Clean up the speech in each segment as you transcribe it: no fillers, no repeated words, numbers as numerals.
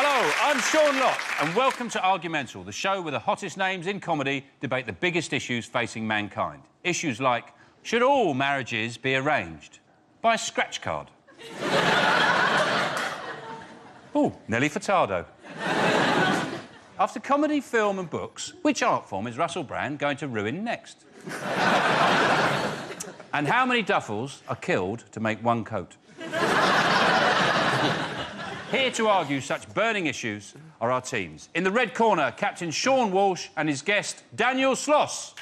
Hello, I'm Sean Lott, and welcome to Argumental, the show where the hottest names in comedy debate the biggest issues facing mankind. Issues like, should all marriages be arranged? By a scratch card. Oh, Nelly Furtado. After comedy, film and books, which art form is Russell Brand going to ruin next? And how many duffels are killed to make one coat? Here to argue such burning issues are our teams. In the red corner, Captain Sean Walsh and his guest, Daniel Sloss.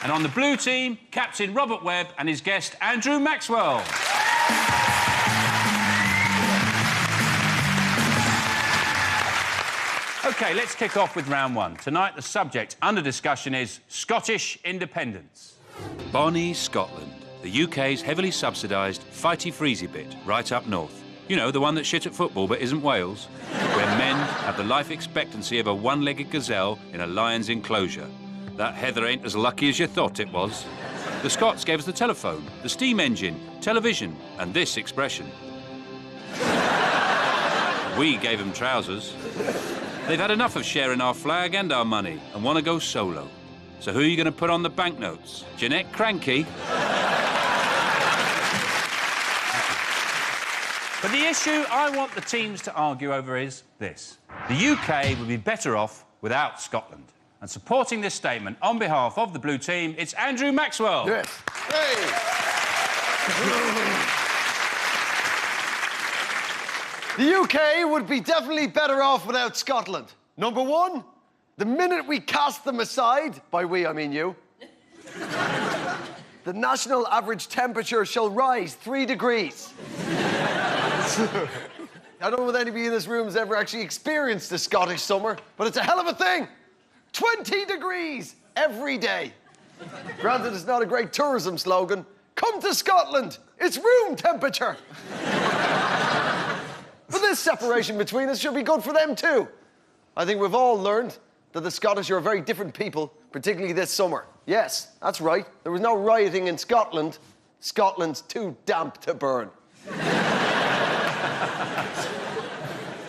And on the blue team, Captain Robert Webb and his guest, Andrew Maxwell. OK, let's kick off with round one. Tonight, the subject under discussion is Scottish independence. Bonnie, Scotland, the UK's heavily subsidised fighty-freezy bit right up north. You know, the one that's shit at football but isn't Wales, where men have the life expectancy of a one-legged gazelle in a lion's enclosure. That heather ain't as lucky as you thought it was. The Scots gave us the telephone, the steam engine, television, and this expression. We gave them trousers. They've had enough of sharing our flag and our money and want to go solo. So who are you going to put on the banknotes? Jeanette Cranky? But the issue I want the teams to argue over is this. The UK would be better off without Scotland. And supporting this statement on behalf of the blue team, it's Andrew Maxwell. Yes. Hey! The UK would be definitely better off without Scotland. Number one, the minute we cast them aside, by we I mean you, the national average temperature shall rise 3 degrees. I don't know whether anybody in this room has ever actually experienced a Scottish summer, but it's a hell of a thing. 20 degrees every day. Granted, it's not a great tourism slogan. Come to Scotland, it's room temperature. But this separation between us should be good for them too. I think we've all learned that the Scottish are a very different people, particularly this summer. Yes, that's right. There was no rioting in Scotland. Scotland's too damp to burn.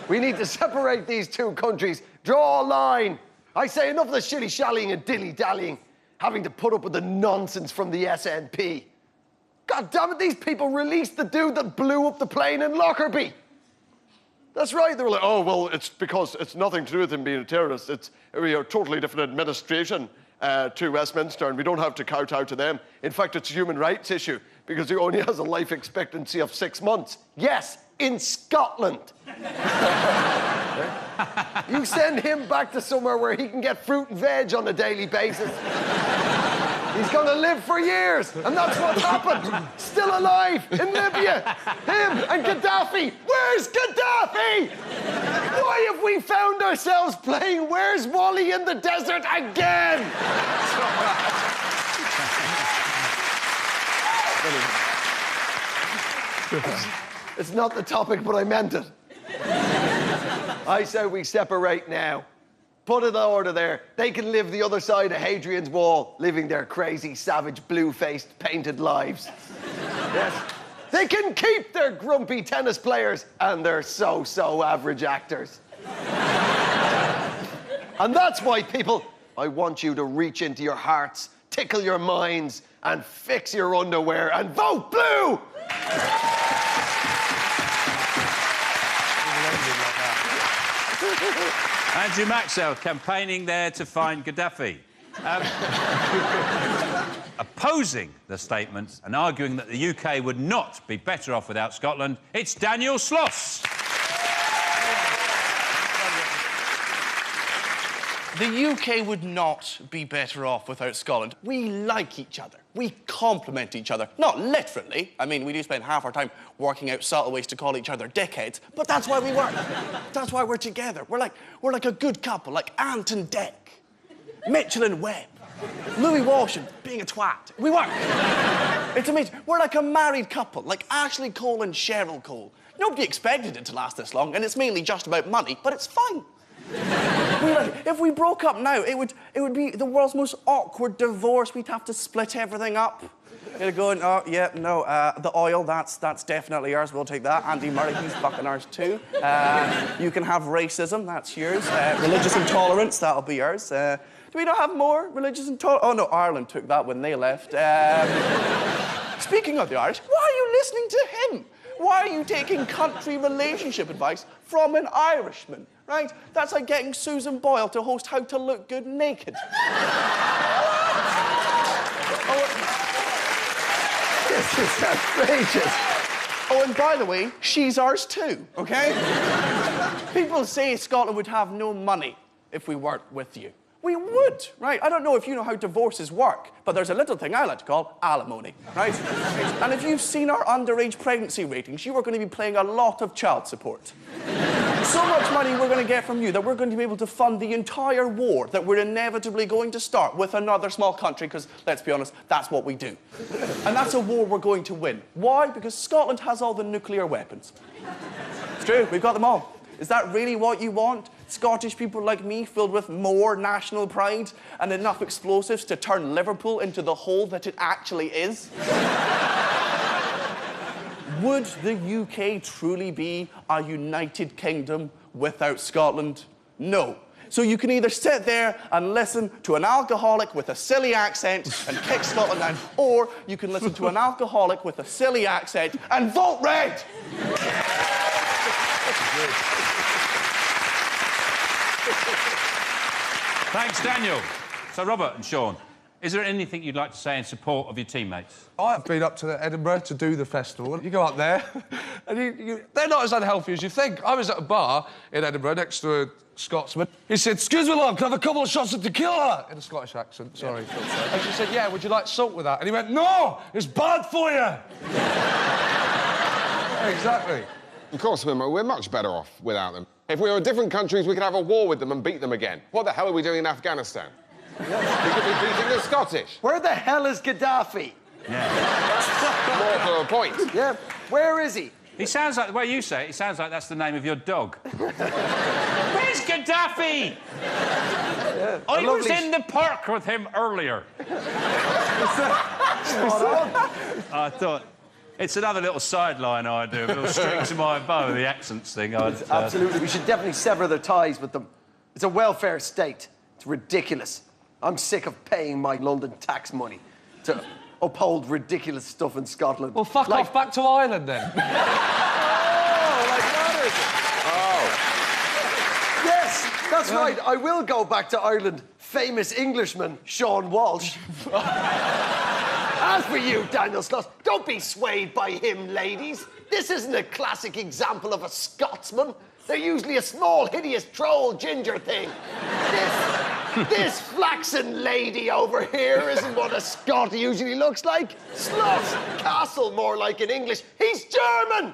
We need to separate these two countries, draw a line. I say enough of the shilly-shallying and dilly-dallying, having to put up with the nonsense from the SNP. God damn it, these people released the dude that blew up the plane in Lockerbie. That's right, they were like, oh, well, it's because it's nothing to do with him being a terrorist. We are a totally different administration to Westminster, and we don't have to kowtow to them. In fact, it's a human rights issue, because he only has a life expectancy of 6 months. Yes, in Scotland. You send him back to somewhere where he can get fruit and veg on a daily basis. He's going to live for years, and that's what's happened. Still alive in Libya. Him and Gaddafi. Where's Gaddafi? Why have we found ourselves playing Where's Wally in the Desert again? It's not the topic, but I meant it. I say we separate now. Put it in order there. They can live the other side of Hadrian's Wall, living their crazy, savage, blue-faced, painted lives. Yes. They can keep their grumpy tennis players and their so-so average actors. And that's why, people, I want you to reach into your hearts, tickle your minds, and fix your underwear and vote blue! Andrew Maxwell campaigning there to find Gaddafi. Opposing the statement and arguing that the UK would not be better off without Scotland, it's Daniel Sloss. The UK would not be better off without Scotland. We like each other. We complement each other. Not literally. I mean, we do spend half our time working out subtle ways to call each other dickheads, but that's why we work. That's why we're together. We're like a good couple, like Ant and Dec, Mitchell and Webb, Louis Walsh and being a twat. We work. It's amazing. We're like a married couple, like Ashley Cole and Cheryl Cole. Nobody expected it to last this long, and it's mainly just about money, but it's fine. If we broke up now, it would be the world's most awkward divorce. We'd have to split everything up. You're going, oh, yeah, no, the oil, that's definitely ours. We'll take that. Andy Murray, he's fucking ours too. You can have racism, that's yours. Religious intolerance, that'll be ours. Do we not have more religious intolerance? Oh, no, Ireland took that when they left. Speaking of the Irish, why are you listening to him? Why are you taking country relationship advice from an Irishman, right? That's like getting Susan Boyle to host How to Look Good Naked. This is outrageous. Oh, and by the way, she's ours too, okay? People say Scotland would have no money if we weren't with you. We would, right? I don't know if you know how divorces work, but there's a little thing I like to call alimony, right? And if you've seen our underage pregnancy ratings, you are going to be paying a lot of child support. So much money we're going to get from you that we're going to be able to fund the entire war that we're inevitably going to start with another small country, because, let's be honest, that's what we do. And that's a war we're going to win. Why? Because Scotland has all the nuclear weapons. It's true, we've got them all. Is that really what you want? Scottish people like me filled with more national pride and enough explosives to turn Liverpool into the hole that it actually is? Would the UK truly be a united kingdom without Scotland? No. So you can either sit there and listen to an alcoholic with a silly accent and kick Scotland down, or you can listen to an alcoholic with a silly accent and vote red! Thanks, Daniel. So, Robert and Sean, is there anything you'd like to say in support of your teammates? I've been up to Edinburgh to do the festival. You go up there, and they're not as unhealthy as you think. I was at a bar in Edinburgh next to a Scotsman. He said, "Excuse me, love, can I have a couple of shots of tequila?" In a Scottish accent, sorry. Yeah. And she said, "Yeah, would you like salt with that?" And he went, "No, it's bad for you." Exactly. Of course, we're much better off without them. If we were different countries, we could have a war with them and beat them again. What the hell are we doing in Afghanistan? We could be beating the Scottish. Where the hell is Gaddafi? Yeah. More to the point. Yeah, where is he? He sounds like, the way you say it, it sounds like that's the name of your dog. Where's Gaddafi? Yeah, I was in the park with him earlier. I thought... It's another little sideline I do, a little string to my bow, the accents thing. Absolutely, we should definitely sever their ties with them. It's a welfare state. It's ridiculous. I'm sick of paying my London tax money to uphold ridiculous stuff in Scotland. Well, fuck off back to Ireland, then. Oh, like that is it? Oh. Yes, that's right. I will go back to Ireland. Famous Englishman, Sean Walsh. As for you, Daniel Sloss, don't be swayed by him, ladies. This isn't a classic example of a Scotsman. They're usually a small, hideous troll ginger thing. This flaxen lady over here isn't what a Scot usually looks like. Sloss Castle, more like in English. He's German!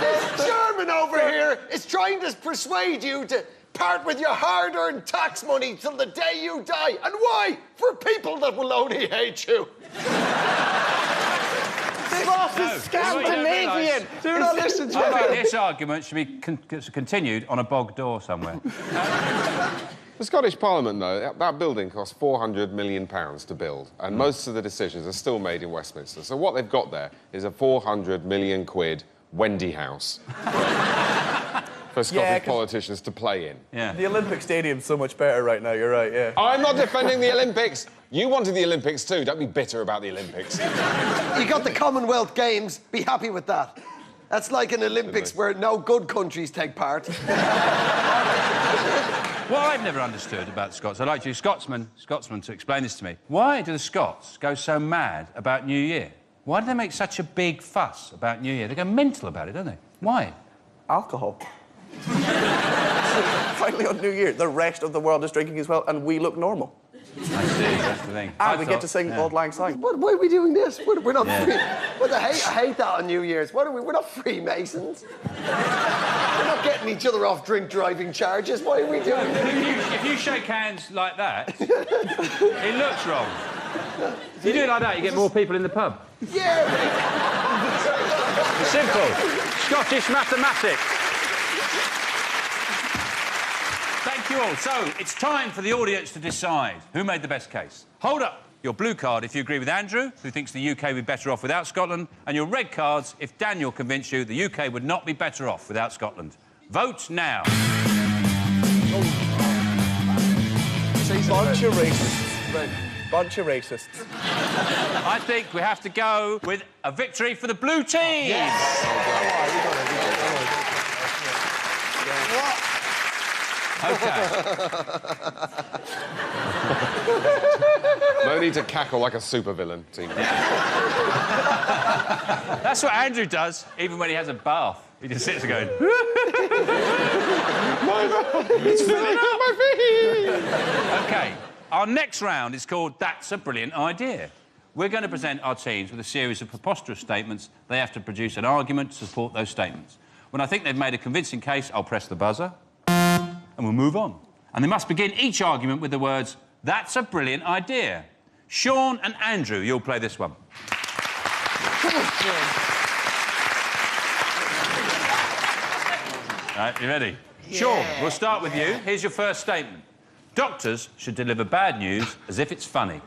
This German over here is trying to persuade you to part with your hard-earned tax money till the day you die. And why? For people that will only hate you. Sloss is Scandinavian! Do not listen to I think him. this argument should be continued on a bog door somewhere. The Scottish Parliament, though, that building cost £400 million to build, and most of the decisions are still made in Westminster. So what they've got there is a 400 million quid Wendy house for Scottish politicians to play in. Yeah. The Olympic Stadium's so much better right now, you're right, yeah. I'm not defending the Olympics. You wanted the Olympics too. Don't be bitter about the Olympics. You got the Commonwealth Games. Be happy with that. That's like an Olympics where no good countries take part. What I've never understood about the Scots, I'd like you, Scotsman, to explain this to me. Why do the Scots go so mad about New Year? Why do they make such a big fuss about New Year? They go mental about it, don't they? Why? Alcohol. Finally on New Year, the rest of the world is drinking as well, and we look normal. I see, that's the thing. And we get to sing Auld Lang Syne. Why are we doing this? We're not free. What I hate that on New Year's. What are we? We're not Freemasons. We're not getting each other off drink driving charges. Why are we doing this? If you shake hands like that, it looks wrong. If you do it like that, you get more people in the pub. Yeah. Simple. Scottish mathematics. Thank you all. So, it's time for the audience to decide who made the best case. Hold up Your blue card if you agree with Andrew, who thinks the UK would be better off without Scotland, and your red cards if Daniel convinced you the UK would not be better off without Scotland. Vote now. Bunch of racists. Right. Bunch of racists. I think we have to go with a victory for the blue team. Yes. OK. No need to cackle like a supervillain, team. That's what Andrew does, even when he has a bath. He just sits there going... It's filling up my feet! OK, our next round is called That's a Brilliant Idea. We're going to present our teams with a series of preposterous statements. They have to produce an argument to support those statements. When I think they've made a convincing case, I'll press the buzzer and we'll move on. And they must begin each argument with the words, "That's a brilliant idea." Sean and Andrew, you'll play this one. Right, you ready? Yeah. Sean, we'll start with you. Here's your first statement. Doctors should deliver bad news as if it's funny.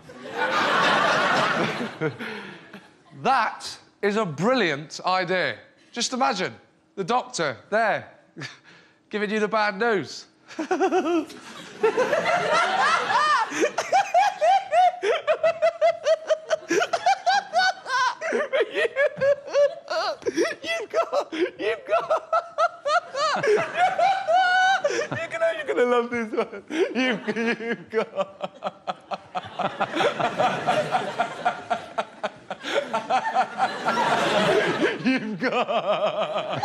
That is a brilliant idea. Just imagine the doctor there giving you the bad news. You're gonna love this one. You've got. You've got.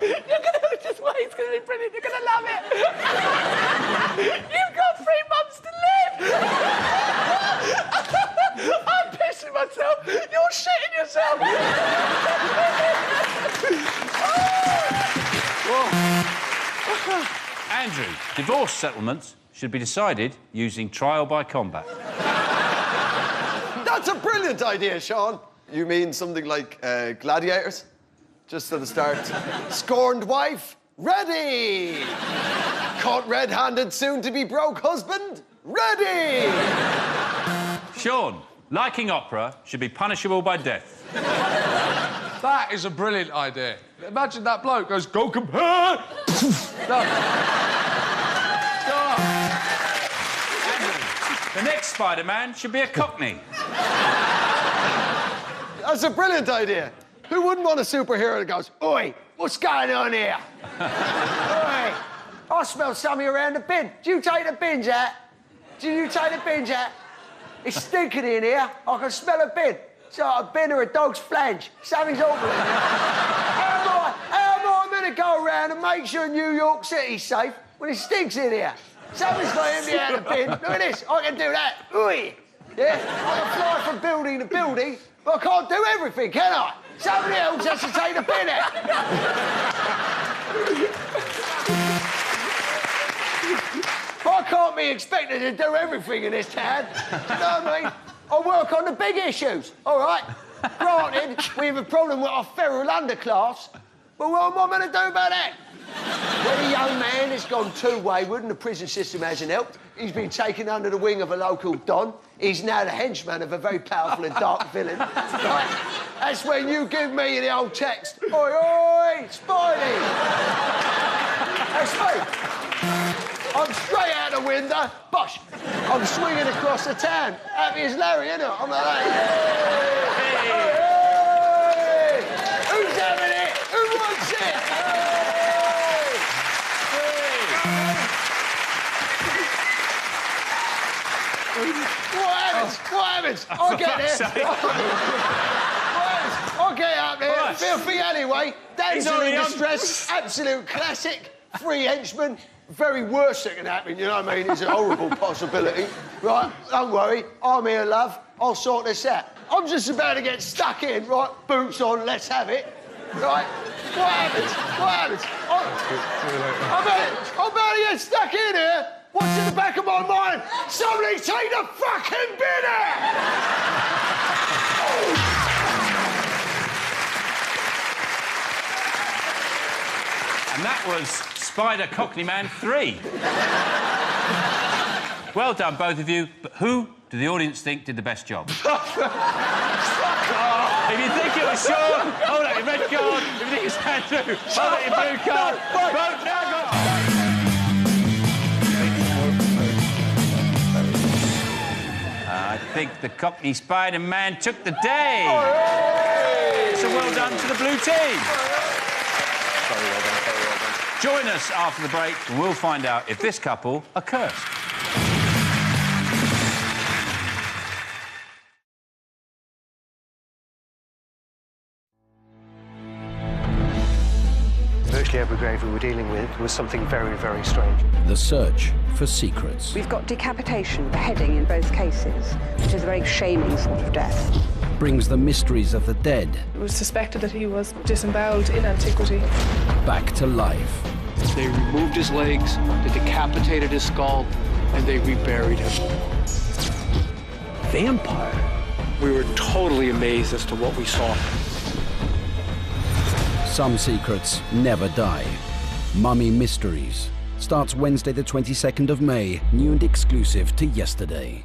You're gonna just wait. It's gonna be brilliant. You're gonna love it. You've got 3 months to live. I'm pissing myself. You're shitting yourself. Andrew, divorce settlements should be decided using trial by combat. That's a brilliant idea, Sean. You mean something like gladiators? Just at the start. Scorned wife, ready! Caught red-handed, soon-to-be broke husband, ready! Sean, liking opera should be punishable by death. That is a brilliant idea. Imagine that bloke goes, "Go compare!" Done. Andrew, the next Spider-Man should be a Cockney. That's a brilliant idea. Who wouldn't want a superhero that goes, "Oi, what's going on here? Oi, I smell something around the bin. Do you take the bins out? Do you take the bins out? It's stinking in here. I can smell a bin. It's like a bin or a dog's flange. Something's awful in here. How am I meant to go around and make sure New York City's safe when it stinks in here? Something's got to me out of the bin. Look at this. I can do that. Oi. Yeah? I can fly from building to building, but I can't do everything, can I? Somebody else has to take the bin out. I can't be expected to do everything in this town. Do you know what I mean? I work on the big issues, all right? Granted, we have a problem with our feral underclass, but what am I meant to do about that? When a young man has gone too wayward and the prison system hasn't helped, he's been taken under the wing of a local don. He's now the henchman of a very powerful and dark villain. Right? That's when you give me the old text, "Oi, oi, Spidey!" That's me. I'm straight out the window, bosh. I'm swinging across the town. Happy as Larry, innit? I'm like that. Hey! Hey! Who's having it? Who wants it? Hey! What happens? I get there. I get up there, Right. filthy alleyway, dancing already in on. distress, absolute classic, 3 henchmen. Very worst that can happen, you know what I mean? It's a horrible possibility. Right, don't worry, I'm here, love. I'll sort this out. I'm just about to get stuck in, right? Boots on, let's have it. Right? What happens? I'm about to get stuck in here. What's in the back of my mind? Somebody take the fucking bin out! And that was Spider Cockney Man 3. Well done, both of you. But who do the audience think did the best job? If you think it was Sean, hold up your red card. If you think it's Andrew, hold up your blue card. Vote now, go. I think the Cockney Spider-Man took the day. So well done to the blue team. Very well done, very well done. Join us after the break and we'll find out if this couple are cursed. Virtually every grave we were dealing with was something very, very strange. The search for secrets. We've got decapitation, beheading in both cases, which is a very shaming sort of death. Brings the mysteries of the dead It was suspected that he was disemboweled in antiquity. back to life. They removed his legs, they decapitated his skull, and they reburied him. Vampire? We were totally amazed as to what we saw. Some secrets never die. Mummy Mysteries starts Wednesday the 22nd of May, new and exclusive to yesterday.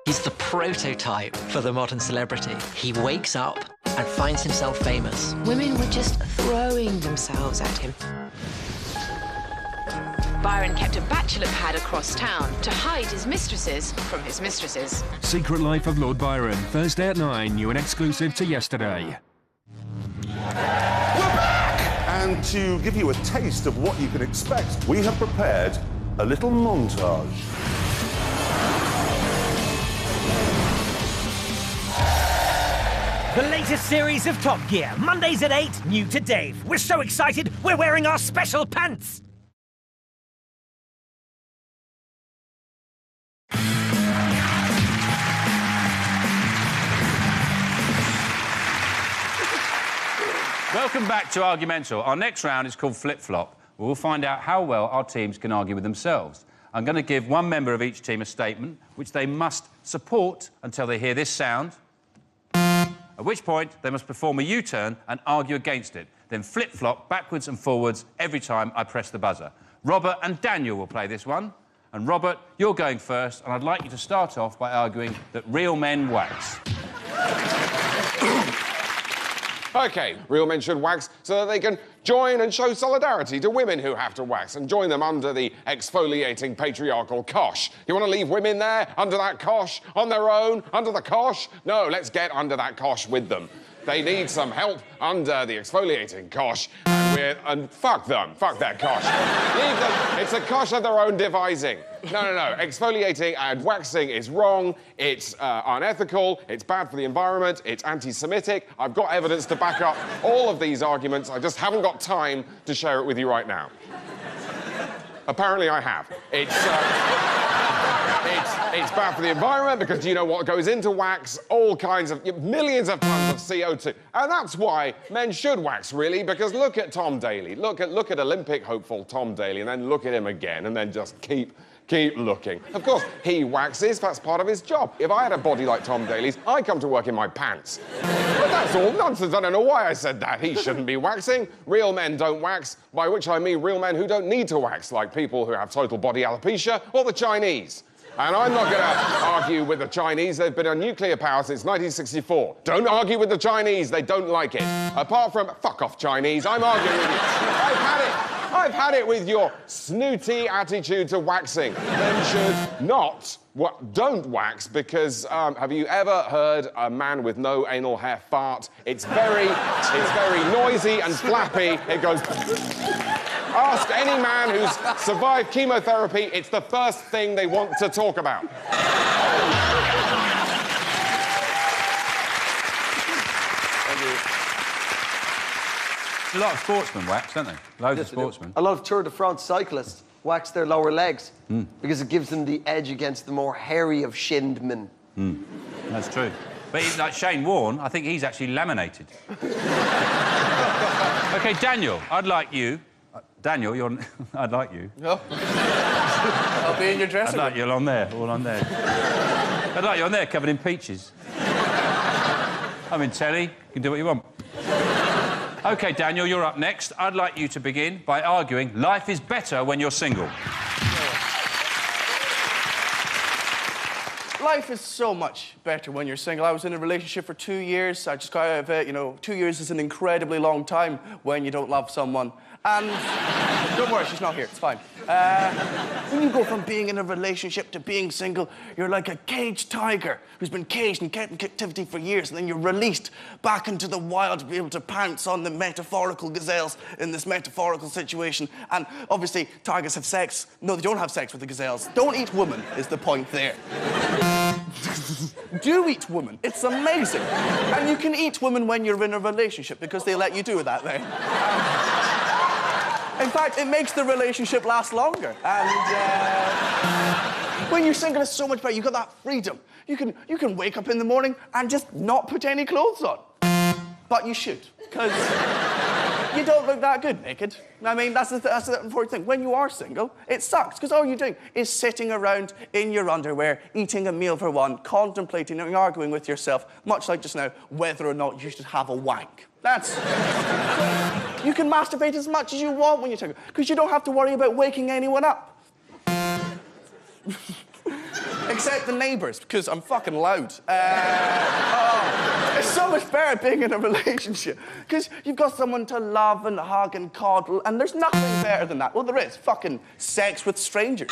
He's the prototype for the modern celebrity. He wakes up and finds himself famous. Women were just throwing themselves at him. Byron kept a bachelor pad across town to hide his mistresses from his mistresses. Secret Life of Lord Byron, Thursday at 9, new and exclusive to yesterday. And to give you a taste of what you can expect, we have prepared a little montage. The latest series of Top Gear, Mondays at 8, new to Dave. We're so excited, we're wearing our special pants. Welcome back to Argumental. Our next round is called Flip Flop. We'll find out how well our teams can argue with themselves. I'm going to give one member of each team a statement, which they must support until they hear this sound, at which point they must perform a U-turn and argue against it. Then flip-flop backwards and forwards every time I press the buzzer. Robert and Daniel will play this one. And Robert, you're going first, and I'd like you to start off by arguing that real men wax. OK, real men should wax so that they can join and show solidarity to women who have to wax and join them under the exfoliating patriarchal cosh. You want to leave women there, under that cosh, on their own, under the cosh? No, let's get under that cosh with them. They need some help under the exfoliating cosh, and fuck them, fuck that cosh. Leave them, it's a cosh of their own devising. No, exfoliating and waxing is wrong, it's unethical, it's bad for the environment, it's anti-Semitic. I've got evidence to back up all of these arguments, I just haven't got time to share it with you right now. Apparently I have. It's bad for the environment because you know what goes into wax? All kinds of, millions of tons of CO2. And that's why men should wax, really, because look at Tom Daley. Look at Olympic hopeful Tom Daley, and then look at him again, and then just keep looking. Of course, he waxes, that's part of his job. If I had a body like Tom Daley's, I'd come to work in my pants. But that's all nonsense, I don't know why I said that. He shouldn't be waxing. Real men don't wax, by which I mean real men who don't need to wax, like people who have total body alopecia, or the Chinese. And I'm not going to argue with the Chinese. They've been a nuclear power since 1964. Don't argue with the Chinese. They don't like it. Apart from, fuck off, Chinese. I'm arguing with you. I've had it with your snooty attitude to waxing. Men should not, don't wax because, have you ever heard a man with no anal hair fart? It's very noisy and flappy. It goes... Ask any man who's survived chemotherapy, it's the first thing they want to talk about. Thank you. A lot of sportsmen wax, don't they? Loads of sportsmen. A lot of Tour de France cyclists wax their lower legs because it gives them the edge against the more hairy of shinned men. That's true. But like Shane Warne, I think he's actually laminated. OK, Daniel, I'd like you... Daniel, I'd like you. No. I'll be in your dressing room. I'd like you on there, all on there. I'd like you on there, covered in peaches. I'm in telly, you can do what you want. OK, Daniel, you're up next. I'd like you to begin by arguing life is better when you're single. life is so much better when you're single. I was in a relationship for 2 years. I just got out of it. You know, 2 years is an incredibly long time when you don't love someone. And don't worry, she's not here. It's fine. When you go from being in a relationship to being single, you're like a caged tiger who's been caged and kept in captivity for years, and then you're released back into the wild to be able to pounce on the metaphorical gazelles in this metaphorical situation. And obviously, tigers have sex. No, they don't have sex with the gazelles. Don't eat women is the point there. Do eat women. It's amazing. And you can eat women when you're in a relationship because they let you do that then. In fact, it makes the relationship last longer. And when you're single, it's so much better. You've got that freedom. You can wake up in the morning and just not put any clothes on. But you should, because you don't look that good naked. I mean, that's the important thing. When you are single, it sucks, because all you're doing is sitting around in your underwear, eating a meal for one, contemplating and arguing with yourself, much like just now, whether or not you should have a wank. That's... You can masturbate as much as you want when you're single, because you don't have to worry about waking anyone up. Except the neighbours, because I'm fucking loud. It's so much better being in a relationship, because you've got someone to love and hug and coddle, and there's nothing better than that. Well, there is. Fucking sex with strangers.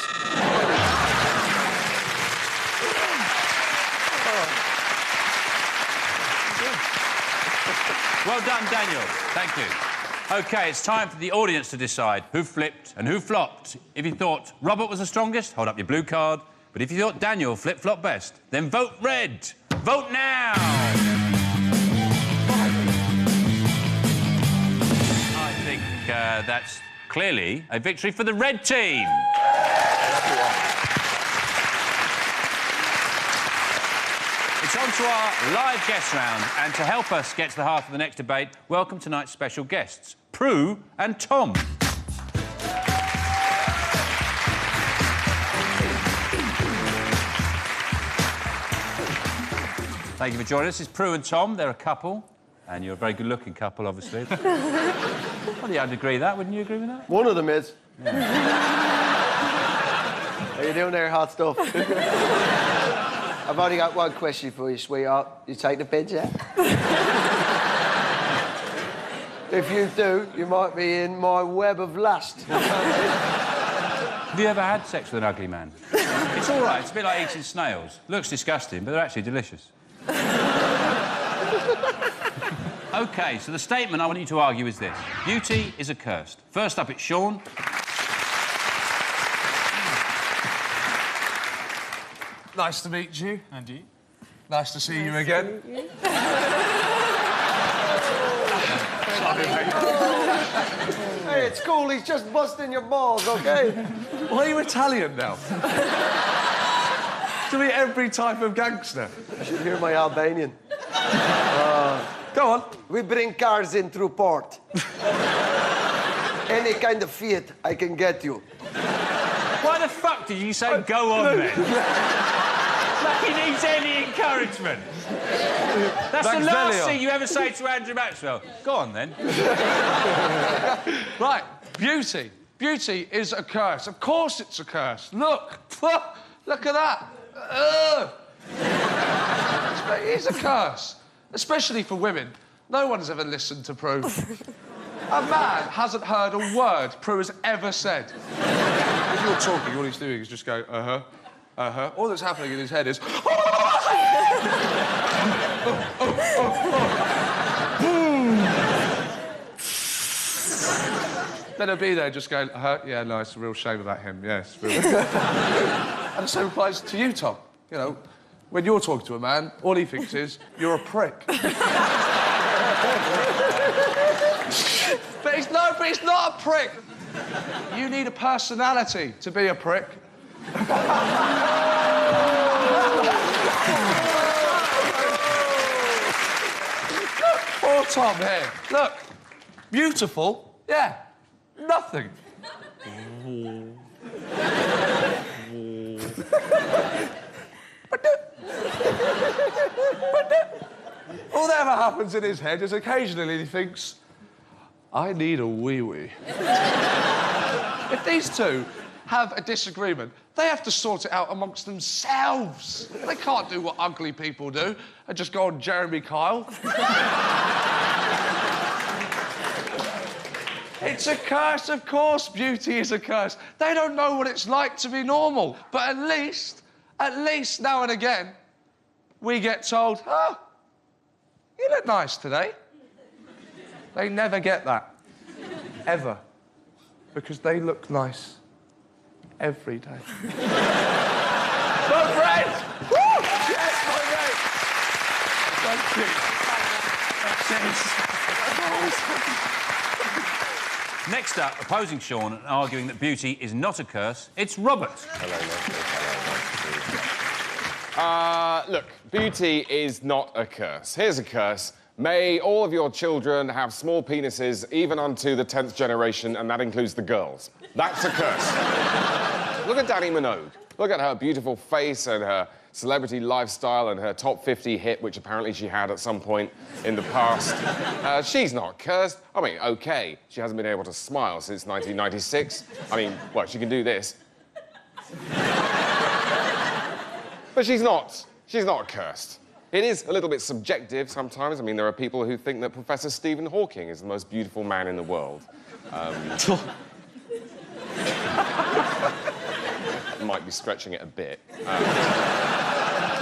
Well done, Daniel. Thank you. OK, it's time for the audience to decide who flipped and who flopped. If you thought Robert was the strongest, hold up your blue card. But if you thought Daniel flip-flopped best, then vote red. Vote now! I think that's clearly a victory for the red team. It's on to our live guest round, and to help us get to the heart of the next debate, welcome tonight's special guests, Prue and Tom. Thank you for joining us. It's Prue and Tom. They're a couple, and you're a very good-looking couple, obviously. Well, yeah, I'd agree that. Wouldn't you agree with that? One of them is. Yeah. How you doing there, hot stuff? I've only got one question for you, sweetheart. You take the pids out? If you do, you might be in my web of lust. Have you ever had sex with an ugly man? It's all right. It's a bit like eating snails. Looks disgusting, but they're actually delicious. OK, so the statement I want you to argue is this. Beauty is accursed. First up, it's Sean. Nice to meet you. And you. Nice to see you again. Hey, it's cool. He's just busting your balls, OK? Why are you Italian now? To be every type of gangster. You should hear my Albanian. Go on. We bring cars in through port. Any kind of Fiat I can get you. Why the fuck did you say go on, then? Like he needs any encouragement. That's the last thing you ever say to Andrew Maxwell. Go on, then. Right, beauty. Beauty is a curse. Of course it's a curse. Look. Look at that. It is a curse. Especially for women. No one's ever listened to Prue. A man hasn't heard a word Prue has ever said. If you're talking, all he's doing is just go, uh-huh, uh-huh. All that's happening in his head is... Then he'll be there just going, uh-huh, yeah, no, it's a real shame about him, yes. And the same applies to you, Tom. You know, when you're talking to a man, all he thinks is, you're a prick. But he's not a prick. You need a personality to be a prick. Poor Tom here. Look, beautiful, yeah, nothing. All that ever happens in his head is occasionally he thinks, I need a wee-wee. If these two have a disagreement, they have to sort it out amongst themselves. They can't do what ugly people do and just go on Jeremy Kyle. It's a curse, of course. Beauty is a curse. They don't know what it's like to be normal. But at least now and again, we get told, oh, you look nice today. They never get that. Ever. Because they look nice every day. My friend! Woo! Yes, my friend! Thank you. Next up, opposing Sean and arguing that beauty is not a curse, it's Robert. Hello, look, beauty is not a curse. Here's a curse. May all of your children have small penises, even unto the 10th generation, and that includes the girls. That's a curse. Look at Dannii Minogue. Look at her beautiful face and her celebrity lifestyle and her top 50 hit, which apparently she had at some point in the past. She's not cursed. I mean, OK, she hasn't been able to smile since 1996. I mean, well, she can do this. But she's not cursed. It is a little bit subjective sometimes. I mean, there are people who think that Professor Stephen Hawking is the most beautiful man in the world. Might be stretching it a bit.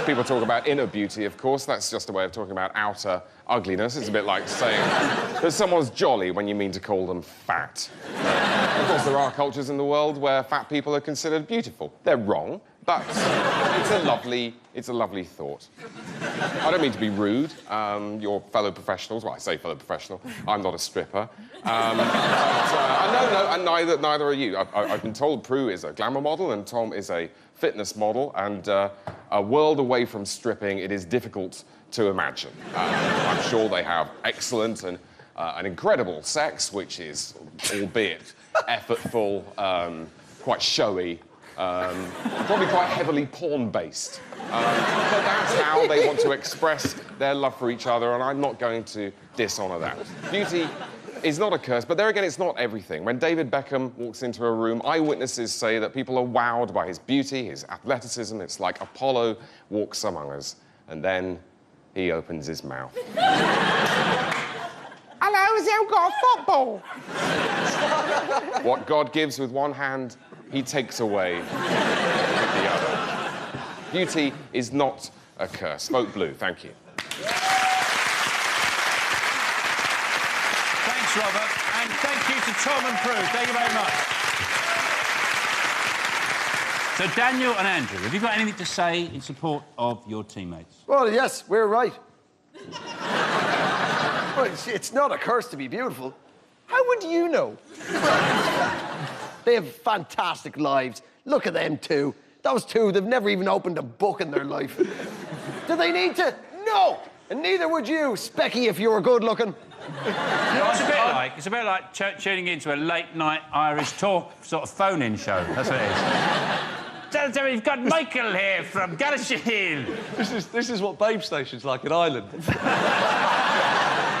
People talk about inner beauty, of course. That's just a way of talking about outer ugliness. It's a bit like saying that someone's jolly when you mean to call them fat. Of course, there are cultures in the world where fat people are considered beautiful. They're wrong, but it's a lovely thought. I don't mean to be rude. Your fellow professionals, well, I say fellow professional, I'm not a stripper. No, and neither are you. I've been told Prue is a glamour model and Tom is a fitness model, and a world away from stripping, it is difficult to imagine. I'm sure they have excellent and incredible sex, which is, albeit effortful, quite showy, probably quite heavily porn-based. But that's how they want to express their love for each other, and I'm not going to dishonour that. Beauty is not a curse, but there again, it's not everything. When David Beckham walks into a room, eyewitnesses say that people are wowed by his beauty, his athleticism. It's like Apollo walks among us, and then he opens his mouth. Hello, has anyone got a football? What God gives with one hand, he takes away with the other. Beauty is not a curse. Vote blue, thank you. Thanks, Robert, and thank you to Tom and Prue. Thank you very much. So, Daniel and Andrew, have you got anything to say in support of your teammates? Well, yes, we're right. Well, it's not a curse to be beautiful. How would you know? They have fantastic lives. Look at them two. Those two, they've never even opened a book in their life. Do they need to? No! And neither would you, Specky, if you were good-looking. You know what it's a bit like tuning into a late-night Irish talk sort of phone-in show. That's what it is. Tell you've got Michael here from Galashiel. This is what Babe Station's like in Ireland.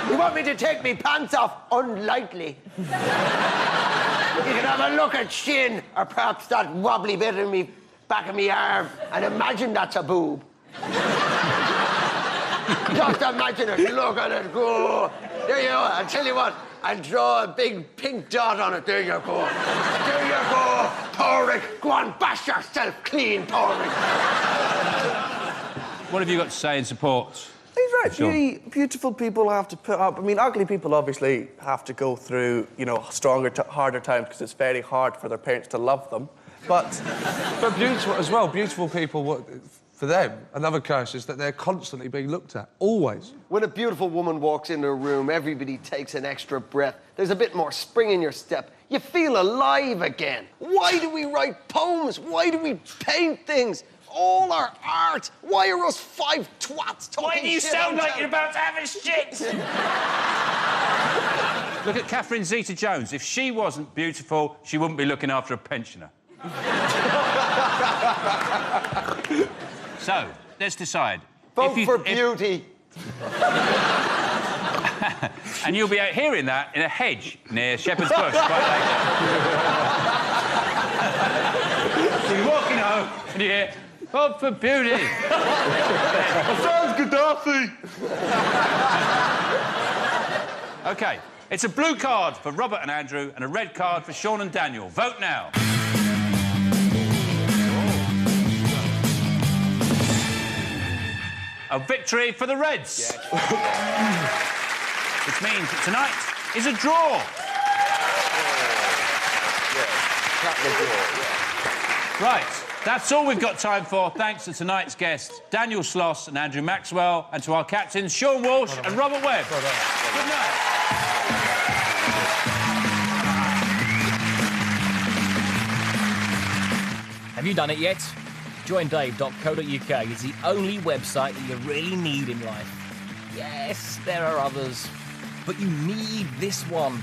You want me to take me pants off? Unlikely. You can have a look at shin, or perhaps that wobbly bit in me back of me arm, and imagine that's a boob. Just imagine it, look at it, go. There you go, I'll tell you what, I'll draw a big pink dot on it. There you go. There you go, Torrick. Go on, bash yourself clean, Torrick. What have you got to say in support? He's right. Beautiful people have to put up... I mean, ugly people obviously have to go through, you know, stronger, harder times because it's very hard for their parents to love them. But beautiful as well. Beautiful people, for them, another curse is that they're constantly being looked at, always. When a beautiful woman walks into a room, everybody takes an extra breath. There's a bit more spring in your step. You feel alive again. Why do we write poems? Why do we paint things? All our art. Why are us five twats talking? Why do you sound like you're about to have a shit? Look at Catherine Zeta-Jones. If she wasn't beautiful, she wouldn't be looking after a pensioner. So, let's decide. Vote for beauty. And you'll be out hearing that in a hedge near Shepherd's Bush quite later. So you're walking home and you hear, "Vote for Beauty." My son's Gaddafi. OK, it's a blue card for Robert and Andrew and a red card for Sean and Daniel. Vote now. A victory for the Reds. Which means that tonight is a draw. Right, that's all we've got time for. Thanks to tonight's guests, Daniel Sloss and Andrew Maxwell, and to our captains, Sean Walsh and Robert Webb. Good night. Have you done it yet? JoinDave.co.uk is the only website that you really need in life. Yes, there are others, but you need this one.